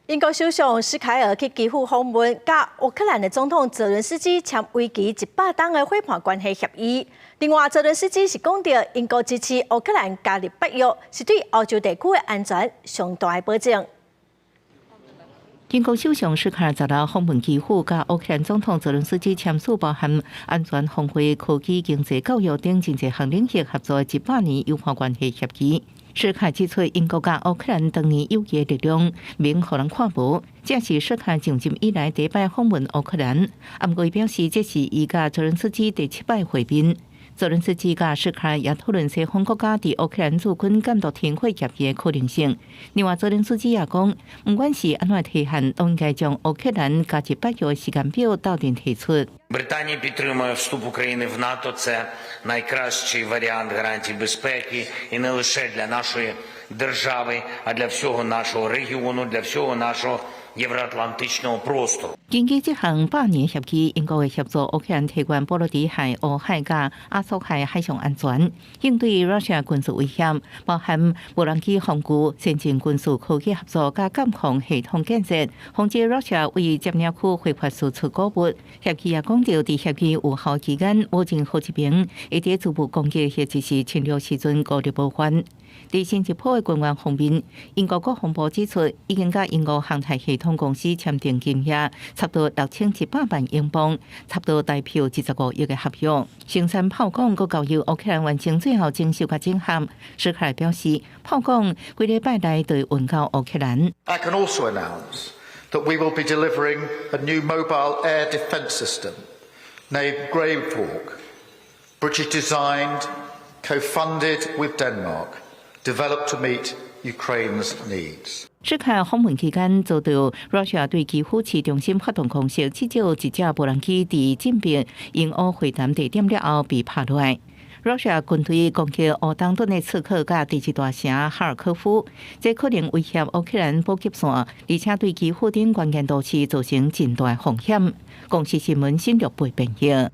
英国首相施凯尔去基辅访问，甲乌克兰的总统泽伦斯基签为期100天的伙伴关系协议。另外，泽伦斯基是讲到，英国支持乌克兰加入北约，是对欧洲地区的安全上大的保证。英国首相施凯尔10日访问基辅，甲乌克兰总统泽伦斯基签署包含安全防卫、科技、经济、教育等真济项领域合作100年友好关系协议。施凯尔指出，英国甲乌克兰当年友谊的力量，免互人看无。这是施凯尔上任以来第一摆访问乌克兰。不过，伊表示这是伊甲泽伦斯基第7摆会面。泽伦斯基甲施凯尔也讨论西方国家伫乌克兰驻军监督停火协议的可能性。另外，泽伦斯基也讲，不管是安怎提限，都应该将乌克兰加入北约的时间表斗阵提出。Британія підтримує вступ України в НАТО. Це найкращий варіант гарантій безпеки і не лише для нашої держави, а для всього нашого регіону, для всього нашого євроатлантичного простору. 根据这项100年协议，英国会协助乌克兰提悬波罗的海、乌海甲阿苏海海上安全，应对俄罗斯军事威胁，包含无人机防御、先进军事科技合作甲监控系统建设，防止俄罗斯为占领区非法输出谷物。协议也讲到，伫协议有效期间，无任何一边会伫逐步攻击或者是侵略时阵孤立无援。伫新加坡的官员方面，英国国防部指出，已经甲英国航太系统公司签订金额差不多6100万英镑，差不多代表25亿的合约。生产炮管阁交由乌克兰完成最后征收甲整合。施凯尔表示，炮管几礼拜内就会运到乌克兰。I can also announce that we will be delivering a new mobile air defence system named Grave Hawk, British designed, co-funded with Denmark.Developed to meet Ukraine's needs. 施凯尔访问期间，遭到俄罗斯对基辅市中心发动攻势，至少一架无人机伫进边英乌会谈地点了后被拍落来。俄罗斯军队攻击乌东顿的刺客甲第一大城哈尔科夫，这可能威胁乌克兰补给线，而且对基辅等关键都市造成真大风险。公司新闻新闻报报道。